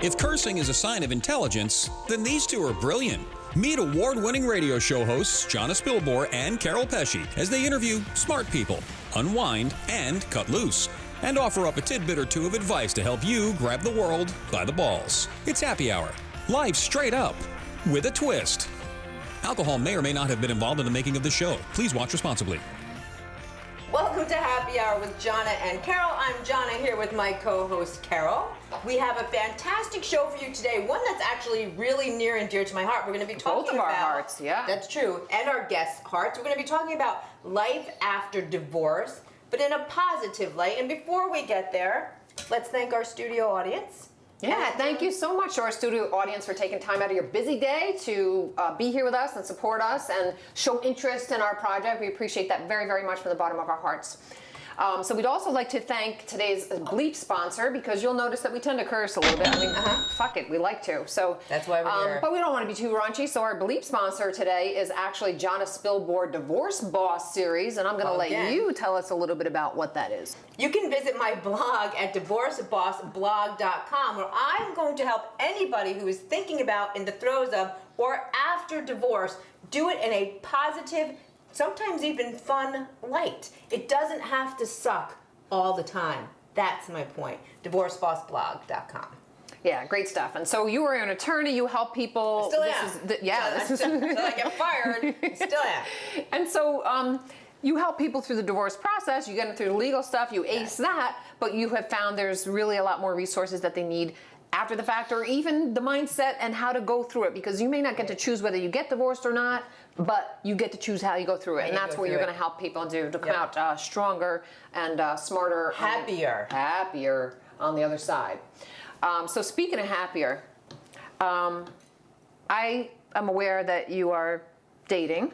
If cursing is a sign of intelligence, then these two are brilliant. Meet award-winning radio show hosts Jonna Spilbor and Keryl Pesce as they interview smart people, unwind, and cut loose, and offer up a tidbit or two of advice to help you grab the world by the balls. It's Happy Hour. Live straight up, with a twist. Alcohol may or may not have been involved in the making of the show. Please watch responsibly. Welcome to Happy Hour with Jonna and Keryl. I'm Jonna here with my co-host Keryl. We have a fantastic show for you today, one that's actually really near and dear to my heart. We're going to be talking both of our hearts, yeah. That's true, and our guests' hearts. We're going to be talking about life after divorce, but in a positive light. And before we get there, let's thank our studio audience. Yeah, thank you so much to our studio audience for taking time out of your busy day to be here with us and support us and show interest in our project. We appreciate that very, very much from the bottom of our hearts. So we'd also like to thank today's bleep sponsor, because you'll notice that we tend to curse a little bit. I mean, fuck it, we like to. So that's why we're here. But we don't want to be too raunchy, so our bleep sponsor today is actually Jonna Spilbor Divorce Boss Series, and I'm going to let you tell us a little bit about what that is. You can visit my blog at divorcebossblog.com, where I'm going to help anybody who is thinking about, in the throes of, or after divorce, do it in a positive, sometimes even fun light. It doesn't have to suck all the time. That's my point. Divorcebossblog.com. Yeah, great stuff. And so you are an attorney. You help people. Still am. Until I get fired, I still am. And so you help people through the divorce process. You get them through the legal stuff. You ace that. But you have found there's really a lot more resources that they need after the fact, or even the mindset and how to go through it, because you may not get to choose whether you get divorced or not, but you get to choose how you go through it, and that's where you're going to help people to come out stronger and smarter, happier on the other side. So speaking of happier, I am aware that you are dating.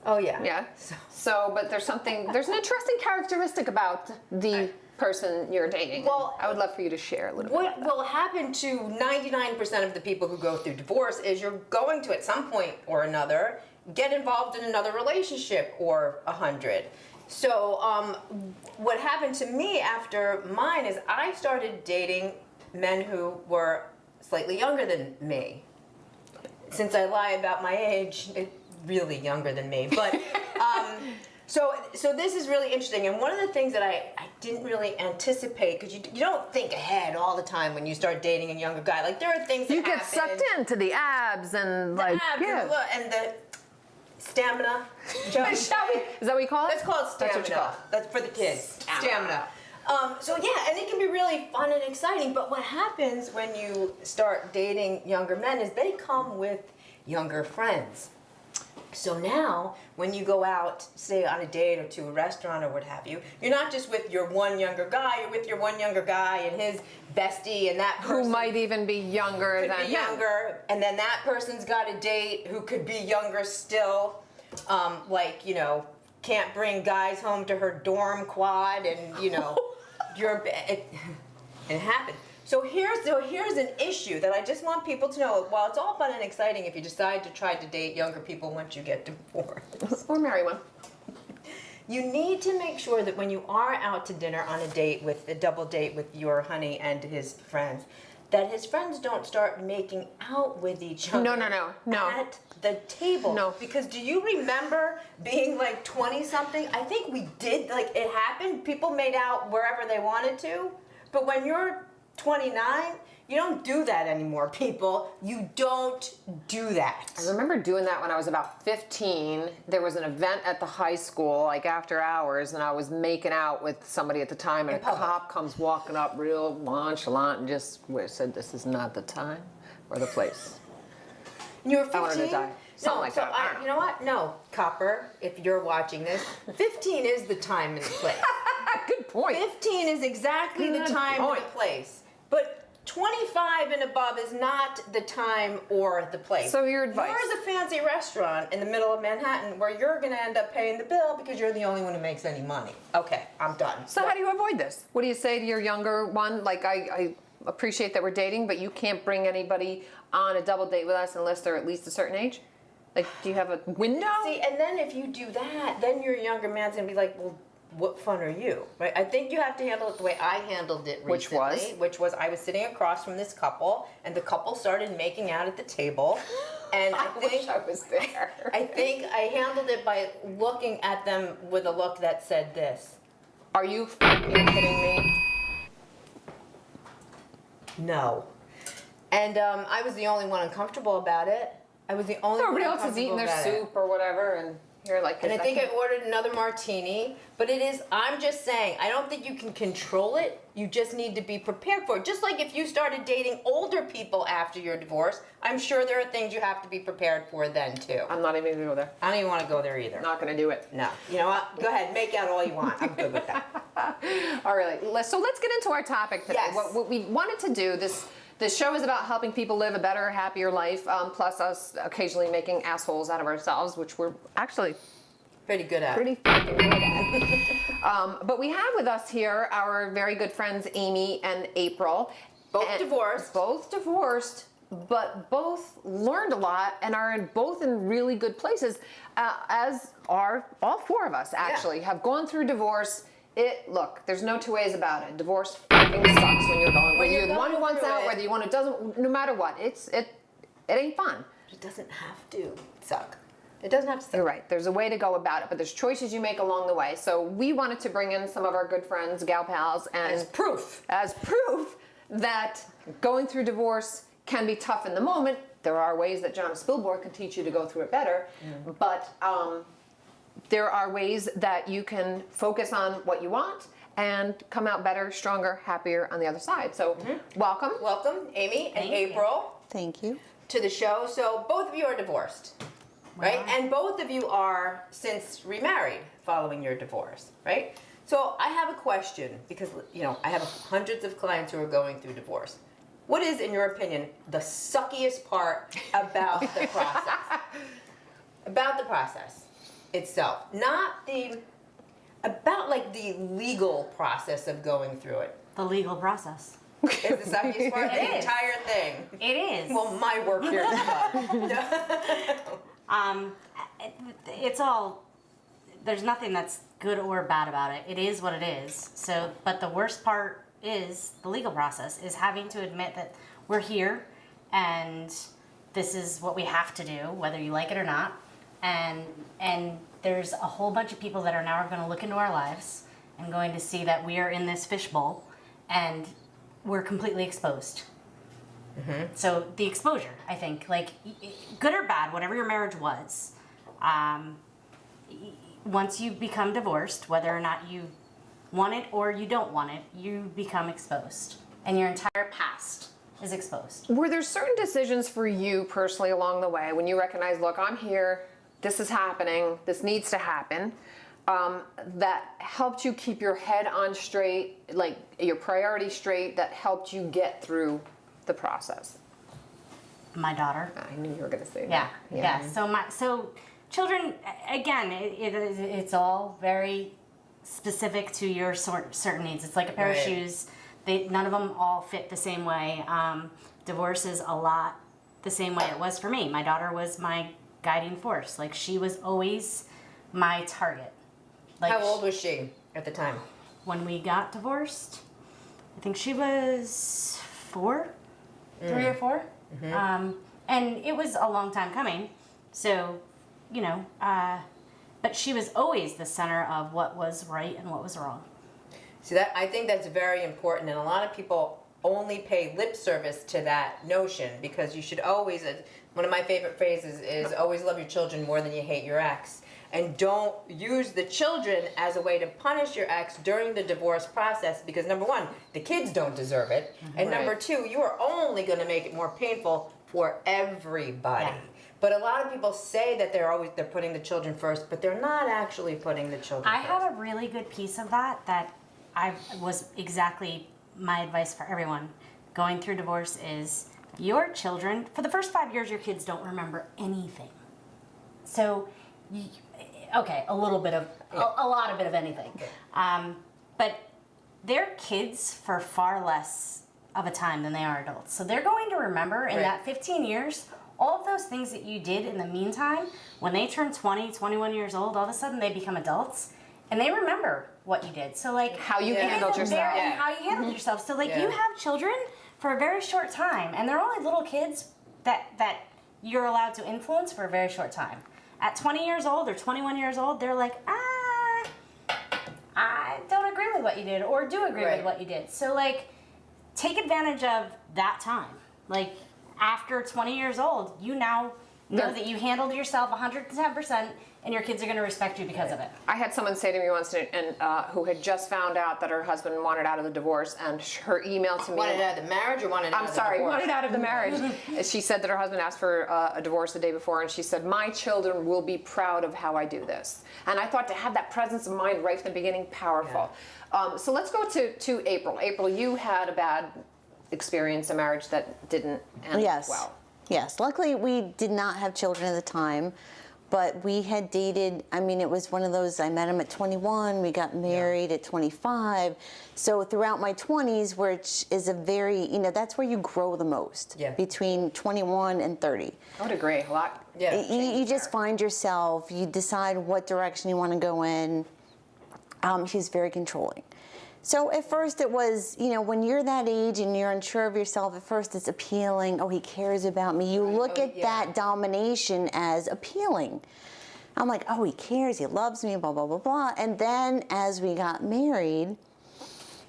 Oh yeah. Yeah. So, but there's an interesting characteristic about the person you're dating. Well, I would love for you to share a little bit. What will happen to 99% of the people who go through divorce is you're going to, at some point or another, get involved in another relationship, or 100. So what happened to me after mine is I started dating men who were slightly younger than me. Since I lie about my age, really younger than me, but so this is really interesting. And one of the things that I didn't really anticipate, because you don't think ahead all the time when you start dating a younger guy. Like, there are things that you get sucked into the abs and and the stamina. Is that what you call it? That's called stamina. That's what you call it. That's for the kids. Stamina. So yeah, and it can be really fun and exciting. But what happens when you start dating younger men is they come with younger friends. So now, when you go out, say on a date or to a restaurant or what have you, you're not just with your one younger guy, you're with your one younger guy and his bestie, and that person who might even be younger than him. And then that person's got a date who could be younger still, like, you know, can't bring guys home to her dorm quad, and, you know, it happens. So here's an issue that I just want people to know. While it's all fun and exciting if you decide to try to date younger people once you get divorced. Or marry one. You need to make sure that when you are out to dinner on a double date with your honey and his friends, that his friends don't start making out with each other. No. At the table. No. Because do you remember being like 20-something? I think we did, like, it happened. People made out wherever they wanted to. But when you're 29, you don't do that anymore, people. You don't do that. I remember doing that when I was about 15. There was an event at the high school, like after hours, and I was making out with somebody at the time, and a cop comes walking up real nonchalant and just said, "This is not the time or the place." And you were 15? I wanted to die. Something like that. You know what? No, copper, if you're watching this, 15 is the time and the place. Good point. 15 is exactly the time and the place. But 25 and above is not the time or the place. So your advice? There's a fancy restaurant in the middle of Manhattan where you're going to end up paying the bill because you're the only one who makes any money. Okay, I'm done. So how do you avoid this? What do you say to your younger one? Like, I appreciate that we're dating, but you can't bring anybody on a double date with us unless they're at least a certain age? Like, do you have a window? See, and then if you do that, then your younger man's going to be like, well, what fun are you, right? I think you have to handle it the way I handled it recently. Which was I was sitting across from this couple, and the couple started making out at the table. And I wish I was there. I think I handled it by looking at them with a look that said this. Are you fucking kidding me? No. And I was the only one uncomfortable about it. I was the only Everybody one else is eating their uncomfortable soup or whatever, and you're like, And I think I ordered another martini, but I'm just saying, I don't think you can control it. You just need to be prepared for it. Just like if you started dating older people after your divorce, I'm sure there are things you have to be prepared for then too. I'm not even going to go there. I don't even want to go there either. Not going to do it. No. You know what? Go ahead, make out all you want. I'm good with that. All right, so let's get into our topic today. Yes. What we wanted to do, this show is about helping people live a better, happier life, plus us occasionally making assholes out of ourselves, which we're actually pretty good at. Pretty fucking good at. But we have with us here our very good friends Amy and April. Both divorced. Both divorced, but both learned a lot and are both in really good places, as are all four of us actually, have gone through divorce. Look, there's no two ways about it. Divorce fucking sucks when you're going. Whether you're the one who wants out, whether you want it doesn't, no matter what, it ain't fun. It doesn't have to suck. It doesn't have to suck. You're right. There's a way to go about it, but there's choices you make along the way. So we wanted to bring in some of our good friends, gal pals, and As proof that going through divorce can be tough in the moment. There are ways that Jonna Spilbor can teach you to go through it better, but there are ways that you can focus on what you want and come out better, stronger, happier on the other side. So welcome. Welcome, Amy and April. Thank you. To the show. So both of you are divorced, right? And both of you are since remarried following your divorce, right? So I have a question because, I have hundreds of clients who are going through divorce. What is, in your opinion, the suckiest part about the process? About the process itself, not about the legal process of going through it. The legal process. Is the suckiest part? The entire thing. It is. Well, my work here is done. It's all, there's nothing that's good or bad about it. It is what it is. So, but the worst part is the legal process, is having to admit that we're here and this is what we have to do, whether you like it or not. And there's a whole bunch of people that are now going to look into our lives and going to see that we are in this fishbowl and we're completely exposed. So the exposure, I think, good or bad, whatever your marriage was, once you become divorced, whether or not you want it or you don't want it, you become exposed. And your entire past is exposed. Were there certain decisions for you personally along the way when you recognized, look, I'm here, this is happening, this needs to happen, that helped you keep your head on straight, your priorities straight, that helped you get through the process? My daughter. I knew you were going to say that. Yeah. So children, again, it's all very specific to your certain needs. It's like a pair of shoes. None of them all fit the same way. Divorce is a lot the same way it was for me. My daughter was my guiding force. She was always my target. How old was she at the time? When we got divorced, I think she was 4, 3 or 4. And it was a long time coming. So, but she was always the center of what was right and what was wrong. See, I think that's very important, and a lot of people only pay lip service to that notion, because you should always, one of my favorite phrases is always love your children more than you hate your ex. And don't use the children as a way to punish your ex during the divorce process, because number one, the kids don't deserve it. And number two, you are only going to make it more painful for everybody. Yeah. But a lot of people say that they're putting the children first, but they're not actually putting the children I first. have a really good piece of that was exactly my advice for everyone going through divorce is your children, for the first 5 years, your kids don't remember anything. So, a little bit of, a lot of bit of anything. But they're kids for far less of a time than they are adults. So they're going to remember in that 15 years, all of those things that you did in the meantime, when they turn 20, 21 years old, all of a sudden they become adults, and they remember what you did. So like How you it handled is a yourself. and how you handled yourself. So like you have children for a very short time, and they're only little kids that you're allowed to influence for a very short time. At 20 years old or 21 years old, they're like, I don't agree with what you did, or do agree with what you did. So like, take advantage of that time. Like after 20 years old, you now know that you handled yourself 110%, and your kids are going to respect you because of it. I had someone say to me once, who had just found out that her husband wanted out of the divorce, and her email to me. Wanted out of the marriage or wanted out of the divorce? I'm sorry, wanted out of the marriage. She said that her husband asked for a divorce the day before, and she said, "My children will be proud of how I do this." And I thought to have that presence of mind right from the beginning, powerful. Yeah. So let's go to April. April, you had a bad experience, a marriage that didn't end well. Yes. Luckily, we did not have children at the time. But we had dated, I mean, it was one of those, I met him at 21, we got married at 25. So throughout my 20s, which is a very, that's where you grow the most, between 21 and 30. I would agree, a lot. Yeah, you just find yourself, you decide what direction you want to go in. He's very controlling. So at first it was, when you're that age and you're unsure of yourself, at first it's appealing. Oh, he cares about me. You look at that domination as appealing. I'm like, oh, he cares, he loves me, blah, blah, blah, blah. And then as we got married,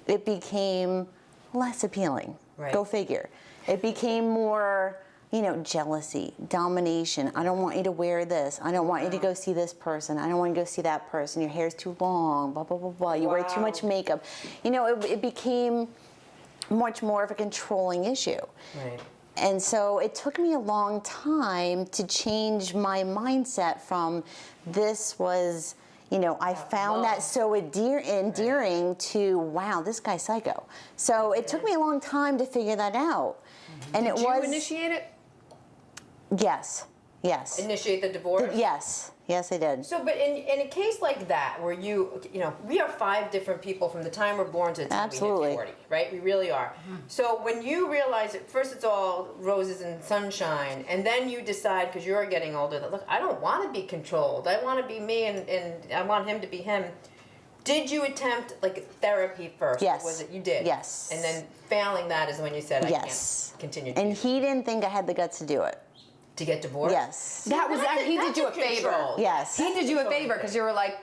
it became less appealing. Right. Go figure. It became more, jealousy, domination. I don't want you to wear this. I don't want you to go see this person. I don't want you to go see that person. Your hair's too long, blah, blah, blah, blah. You wear too much makeup. It became much more of a controlling issue. Right. And so it took me a long time to change my mindset from this was, I found that so endearing to, wow, this guy's psycho. So it took me a long time to figure that out. And Did you initiate it? Yes. Initiate the divorce? Yes, I did. So, but in a case like that, where we are 5 different people from the time we're born to the time we hit 40, right? We really are. Mm-hmm. So when you realize at first it's all roses and sunshine, and then you decide, because you're getting older, that, look, I don't want to be controlled. I want to be me, and I want him to be him. Did you attempt therapy first? Yes. Was it you did? Yes. And then failing that is when you said, I can't continue. And he didn't think I had the guts to do it. To get divorced? Yes. He did you a favor. Yes. He did you a favor because you were like,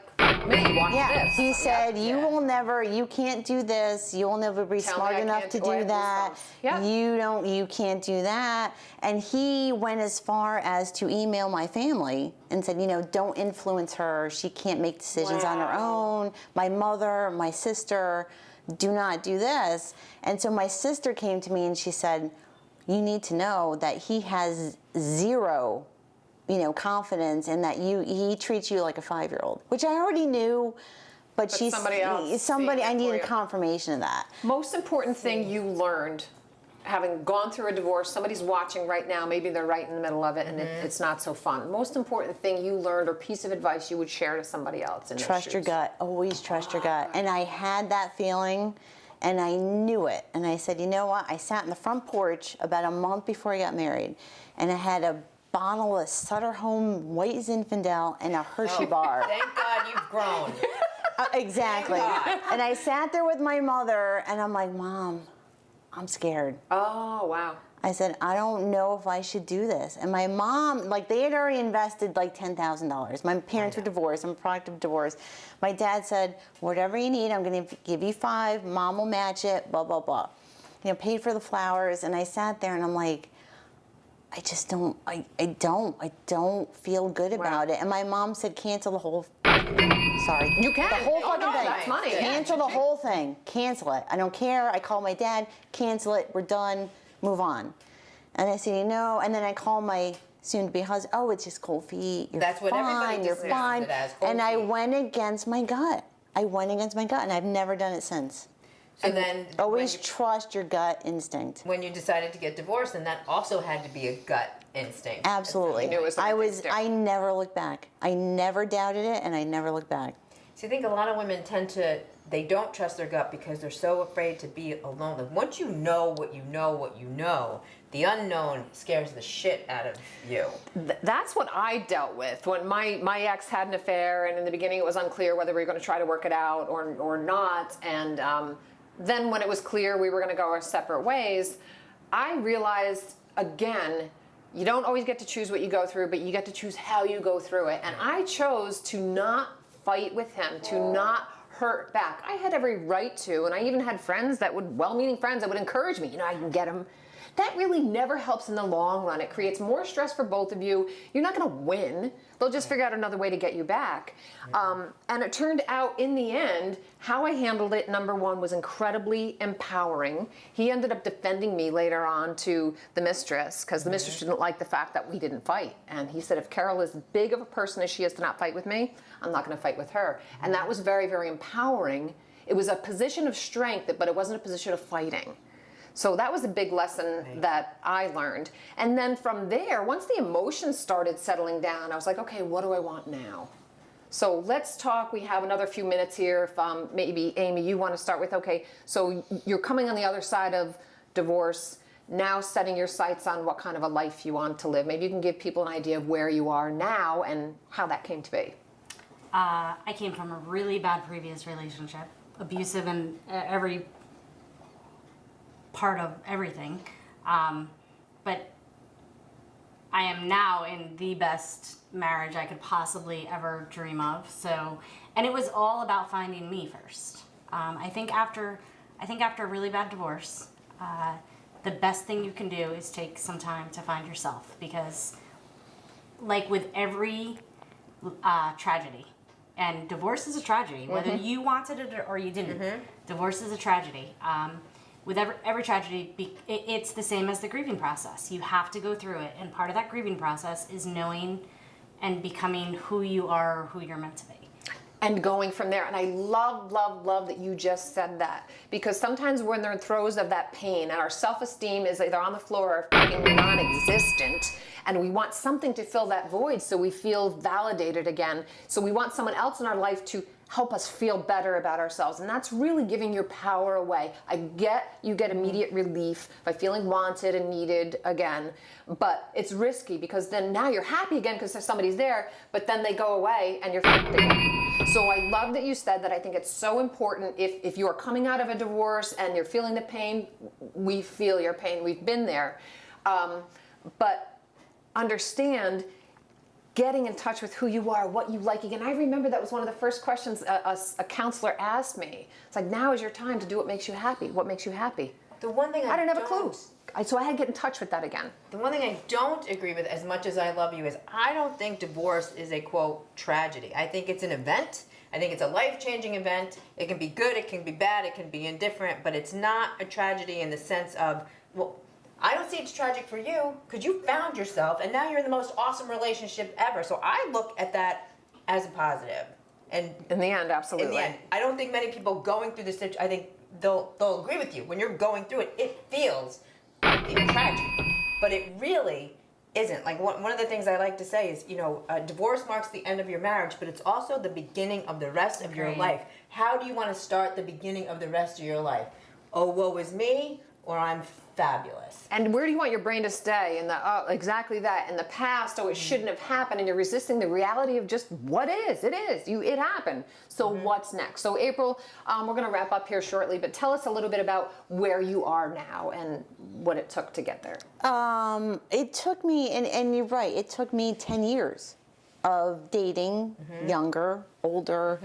me, watch this. He said, you can't do this. You'll never be smart enough to do that. You can't do that. And he went as far as to email my family and said, don't influence her. She can't make decisions on her own. My mother, my sister, do not do this. And so my sister came to me and she said, you need to know that he has zero, confidence in that he treats you like a 5-year-old, which I already knew, but I needed confirmation of that. Most important thing you learned, having gone through a divorce, somebody's watching right now, maybe they're right in the middle of it, and it's not so fun. Most important thing you learned or piece of advice you would share to somebody else. Trust your gut. Always trust your gut. And I had that feeling. And I knew it. And I said, you know what? I sat in the front porch about a month before I got married, and I had a bottle of Sutter Home White Zinfandel and a Hershey bar. Thank God you've grown. Exactly. And I sat there with my mother, and I'm like, Mom, I'm scared. Oh, wow. I said, I don't know if I should do this. And my mom, they had already invested $10,000. My parents were divorced. I'm a product of divorce. My dad said, whatever you need, I'm going to give you 5. Mom will match it, blah, blah, blah. Paid for the flowers. And I sat there and I'm like, I just don't, I don't feel good about it. And my mom said, cancel the whole, sorry. You can. The whole fucking thing. That's money. Cancel the whole thing. Cancel it. I don't care. I call my dad, cancel it. We're done. Move on. And I said, and then I call my soon-to-be husband, oh, it's just cold feet. That's what everybody you're fine. It as, cold and feet. I went against my gut. And I've never done it since. So then always trust your gut instinct. When you decided to get divorced, then that also had to be a gut instinct. Absolutely. I never looked back. I never doubted it, and I never looked back. So I think a lot of women they don't trust their gut because they're so afraid to be alone. Once you know what you know, the unknown scares the shit out of you. That's what I dealt with when my ex had an affair, and in the beginning it was unclear whether we were going to try to work it out or not. And then when it was clear we were going to go our separate ways, I realized again, you don't always get to choose what you go through, but you get to choose how you go through it. And I chose to not fight with him, to not hurt back. I had every right to, and I even had friends that would, well-meaning friends that would encourage me, I can get him. That really never helps in the long run. It creates more stress for both of you. You're not going to win. They'll just figure out another way to get you back. And it turned out in the end, how I handled it, number one, was incredibly empowering. He ended up defending me later on to the mistress, because the mistress didn't like the fact that we didn't fight. And he said, if Keryl is as big of a person as she is to not fight with me, I'm not going to fight with her. And that was very, very empowering. It was a position of strength, but it wasn't a position of fighting. So that was a big lesson that I learned. And then from there, once the emotions started settling down, I was like, okay, what do I want now? So let's talk. We have another few minutes here. If maybe, Amy, you want to start with, okay, so you're coming on the other side of divorce, now setting your sights on what kind of a life you want to live. Maybe you can give people an idea of where you are now and how that came to be. I came from a really bad previous relationship, abusive in every part of everything, but I am now in the best marriage I could possibly ever dream of. So, and it was all about finding me first. I think after a really bad divorce, the best thing you can do is take some time to find yourself, because, like with every tragedy, and divorce is a tragedy, whether you wanted it or you didn't. Divorce is a tragedy. With every tragedy, it's the same as the grieving process. You have to go through it, and part of that grieving process is knowing and becoming who you are, who you're meant to be. And going from there. And I love, love, love that you just said that, because sometimes we're in the throes of that pain and our self-esteem is either on the floor or fucking non-existent, and we want something to fill that void so we feel validated again. So we want someone else in our life to help us feel better about ourselves, and that's really giving your power away. You get immediate relief by feeling wanted and needed again, but it's risky, because then now you're happy again because somebody's there, but then they go away and you're fucked again. So I love that you said that. I think it's so important. If you are coming out of a divorce and you're feeling the pain, we feel your pain. We've been there, but understand getting in touch with who you are, what you like again. I remember that was one of the first questions a counselor asked me. It's like, now is your time to do what makes you happy. What makes you happy? The one thing I didn't have a clue. So I had to get in touch with that again. The one thing I don't agree with, as much as I love you, is I don't think divorce is a, quote, tragedy. I think it's an event. I think it's a life-changing event. It can be good, it can be bad, it can be indifferent, but it's not a tragedy in the sense of, well, I don't see it's tragic for you because you found yourself and now you're in the most awesome relationship ever. So I look at that as a positive. And in the end, absolutely. In the end, I don't think many people going through this situation, I think they'll agree with you. When you're going through it, it feels tragic, but it really isn't. Like one of the things I like to say is, divorce marks the end of your marriage, but it's also the beginning of the rest of your life. How do you want to start the beginning of the rest of your life? Oh, woe is me, or I'm fabulous. And where do you want your brain to stay? In the exactly that. In the past, it shouldn't have happened, and you're resisting the reality of just what is. It is. It happened. So what's next? So April, we're going to wrap up here shortly, but tell us a little bit about where you are now and what it took to get there. It took me, and you're right, it took me 10 years of dating, younger, older,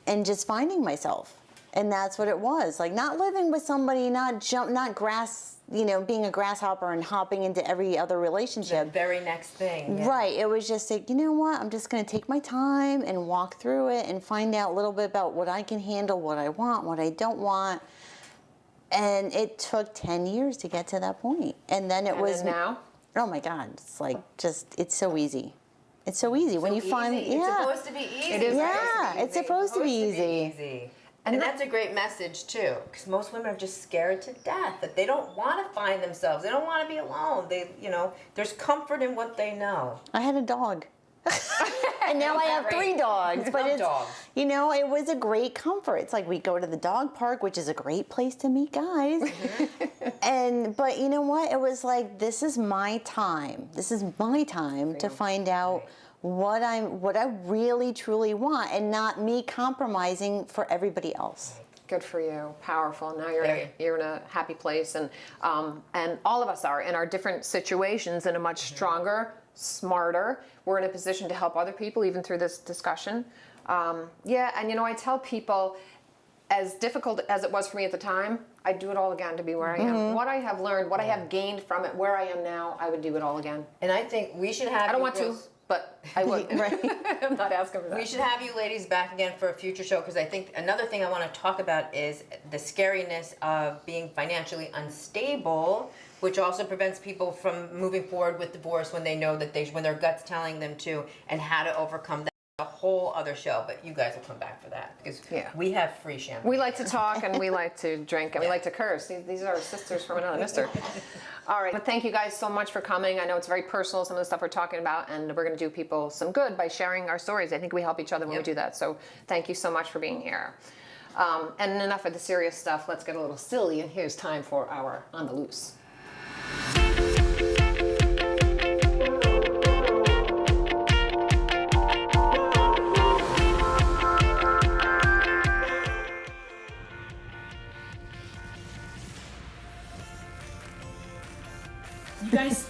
and just finding myself. And that's what it was. Like, not living with somebody, not being a grasshopper and hopping into every other relationship. The very next thing. Yeah. Right. It was just like, you know what? I'm just going to take my time and walk through it and find out a little bit about what I can handle, what I want, what I don't want. And it took 10 years to get to that point. And then it was now? Oh my God. It's like, it's so easy. It's so easy. When you find, It's supposed to be easy. It is. Yeah, it's supposed to be easy. And that's a great message too, because most women are just scared to death that they don't want to find themselves. They don't want to be alone. There's comfort in what they know. I had a dog. And now I have 3 dogs. But it's, dogs. you know, it was a great comfort. It's like we go to the dog park, which is a great place to meet guys. But you know what? It was like, this is my time. This is my time to find out what I really truly want, and not me compromising for everybody else. Good for you. Powerful. Now you're in a happy place, and all of us are in our different situations in a much stronger, smarter. We're in a position to help other people, even through this discussion. Yeah, and you know, I tell people, as difficult as it was for me at the time, I'd do it all again to be where I am. What I have learned, what I have gained from it, where I am now, I would do it all again. And I think we should have. I don't want to, but I would. Right. I'm not asking for that. We should have you ladies back again for a future show, because I think another thing I want to talk about is the scariness of being financially unstable, which also prevents people from moving forward with divorce when they know that when their gut's telling them to, and how to overcome that. A whole other show, but you guys will come back for that, because we have free champagne. We like to talk, and we like to drink, and we like to curse. These are our sisters from another mister. All right, but thank you guys so much for coming. I know it's very personal, some of the stuff we're talking about, and we're going to do people some good by sharing our stories. I think we help each other when we do that, so thank you so much for being here. And enough of the serious stuff. Let's get a little silly, and here's time for our On the Loose.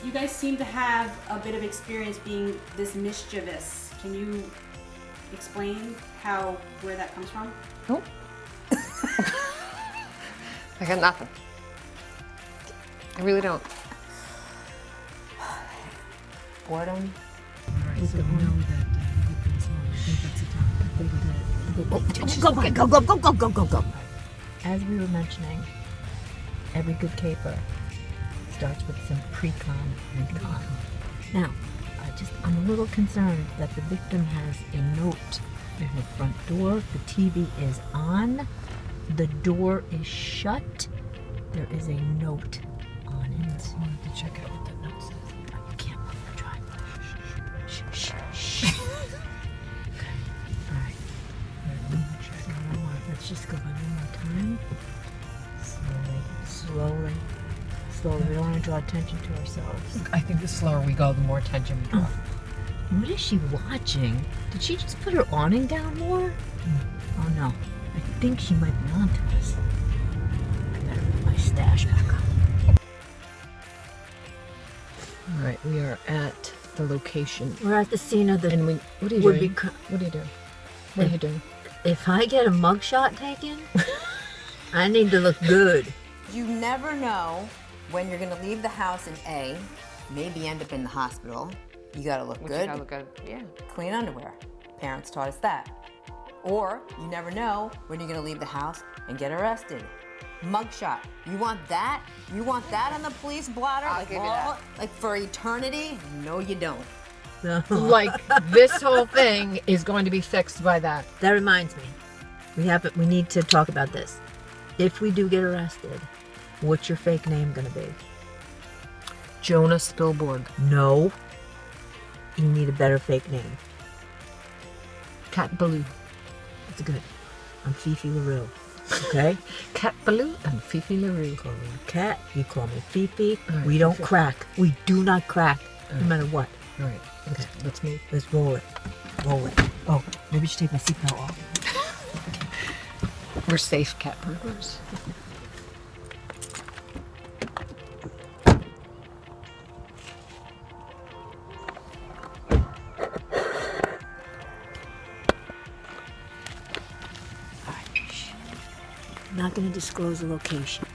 You guys seem to have a bit of experience being this mischievous. Can you explain where that comes from? Nope. I got nothing. I really don't. Boredom. Go. As we were mentioning, every good caper starts with some pre-con and con. Now, I'm a little concerned that the victim has a note in her front door. The TV is on. The door is shut. There is a note on it. I wanted to check out what that note says. You can't move the driveway. Shh. Okay. All right. So, let's just go by one more time. Slowly. We don't want to draw attention to ourselves. I think the slower we go, the more attention we draw. What is she watching? Did she just put her awning down more? Oh no. I think she might be on to us. I better put my stash back on. All right, we are at the location. We're at the scene of the... And what are you would doing? be What are you doing? What are you doing? If I get a mugshot taken, I need to look good. You never know when you're going to leave the house in A, maybe end up in the hospital. You got to look good. You gotta look good. Yeah. Clean underwear. Parents taught us that. Or you never know when you're going to leave the house and get arrested. Mugshot. You want that? You want that on the police blotter? I'll give you that. Like for eternity? No, you don't. Like, this whole thing is going to be fixed by that. That reminds me. We need to talk about this. If we do get arrested, what's your fake name gonna be? Jonna Spilbor. No. You need a better fake name. Cat Baloo. That's good. I'm Fifi LaRue. Okay? Cat Baloo and Fifi LaRue. You call me Cat, you call me Fifi. Right, we don't Fifi. crack. We do not crack, no right. matter what. All right, let's move. Let's roll it. Roll it. Oh, maybe I should take my seatbelt off. We're safe cat burglars. I'm not going to disclose the location.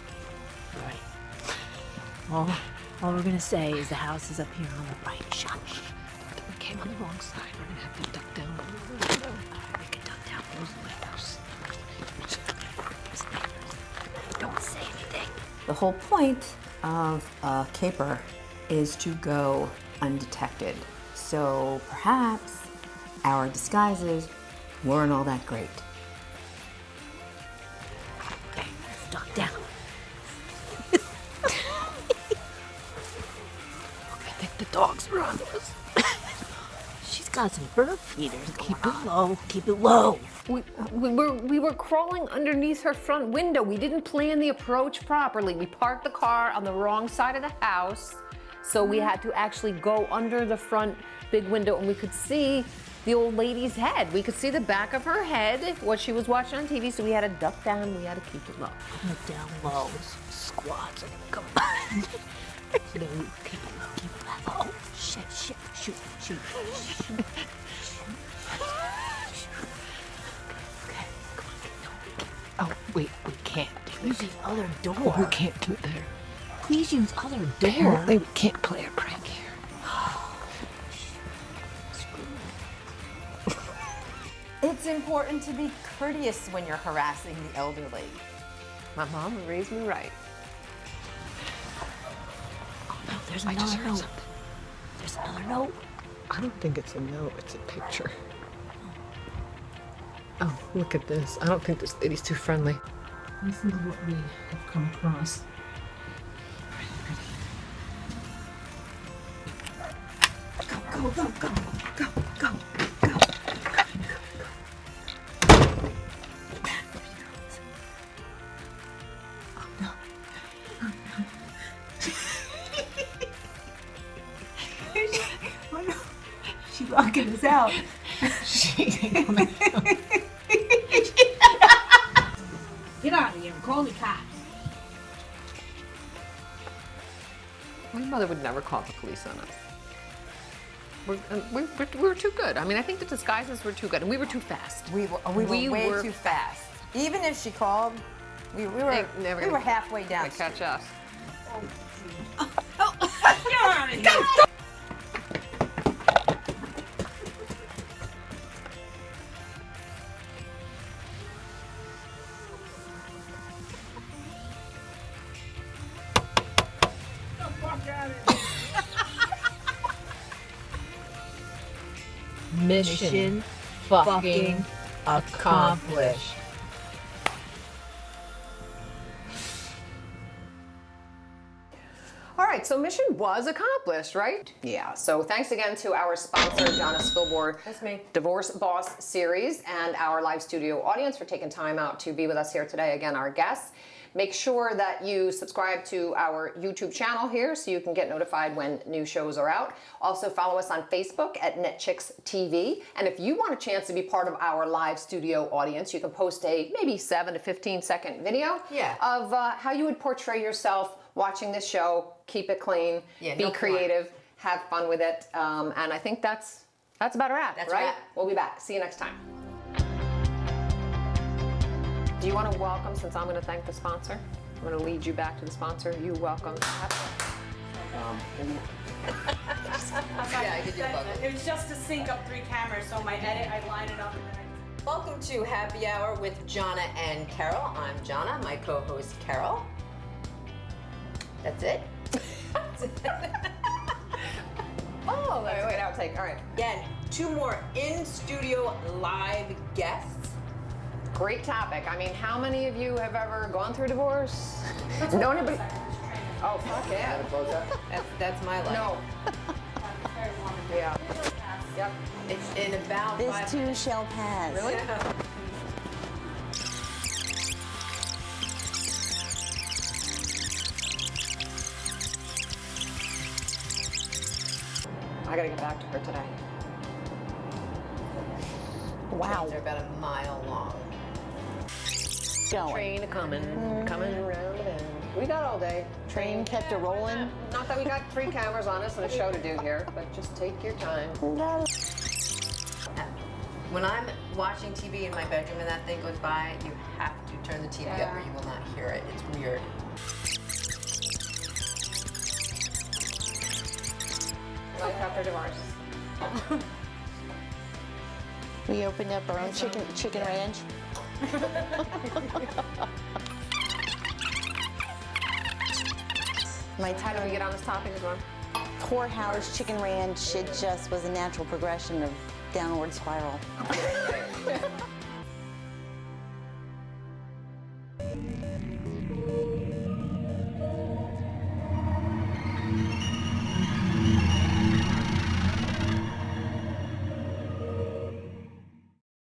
All right. All we're going to say is the house is up here on the right. Shush. We came on the wrong side. We're gonna have to duck down. All right, we can duck down those windows. Don't say anything. The whole point of a caper is to go undetected. So perhaps our disguises weren't all that great. Okay, let's duck down. I think the dogs are on to us. She's got some bird feeders. Keep it low. Keep it low. We were crawling underneath her front window. We didn't plan the approach properly. We parked the car on the wrong side of the house, so we had to actually go under the front big window, and we could see the old lady's head. We could see the back of her head, what she was watching on TV, so we had to duck down. We had to keep it low. Put it down low. Squats are gonna come by. No, keep it low. Keep it low. Oh, shit, shoot. Oh, wait, we can't do it. Use the other door. We can't do it there. Please use other door. Apparently we can't play a prank here. It's important to be courteous when you're harassing the elderly. My mom raised me right. Oh no, there's another note. There's another note. I don't think it's a note, it's a picture. Oh, look at this. I don't think this lady's too friendly. This is what we have come across. Go. She's locking us out. Get out of here and call the cops. My mother would never call the police on us. We were too good. I mean, I think the disguises were too good, and we were too fast. We were way too fast. Even if she called, we were halfway down. To catch us. Get out of here. Mission fucking accomplished. All right, so mission was accomplished, right? Yeah, so thanks again to our sponsor, Jonna Spilbor. That's me. Divorce Boss series, and our live studio audience for taking time out to be with us here today. Again, our guests. Make sure that you subscribe to our YouTube channel here so you can get notified when new shows are out. Also follow us on Facebook at NetChicks TV. And if you want a chance to be part of our live studio audience, you can post a maybe 7 to 15 second video of how you would portray yourself watching this show. Keep it clean, be creative, have fun with it. And I think that's about a wrap, right? We'll be back. See you next time. Do you want to welcome, since I'm going to thank the sponsor? I'm going to lead you back to the sponsor. You welcome. Yeah, I could do both. It was just to sync up 3 cameras, so my edit, I line it up. Welcome to Happy Hour with Jonna and Keryl. I'm Jonna, my co-host Keryl. That's it. Oh, wait, outtake. All right. Again, 2 more in-studio live guests. Great topic. I mean, how many of you have ever gone through divorce? No, anybody? Oh, fuck yeah. That's my life. No. Yeah. Yep. It's in about This 5 too shall pass. Really? Yeah. I gotta get back to her today. Wow. They're about a mile long. Going. Train coming around, and we got all day. Train kept it rolling. Not that we got 3 cameras on us and a show to do here, but just take your time. When I'm watching TV in my bedroom and that thing goes by, you have to turn the TV up or you will not hear it. It's weird. Life after divorce. We opened up our own chicken ranch. How do we get on this topic as well? Poor Howard's Chicken Ranch, it just was a natural progression of downward spiral.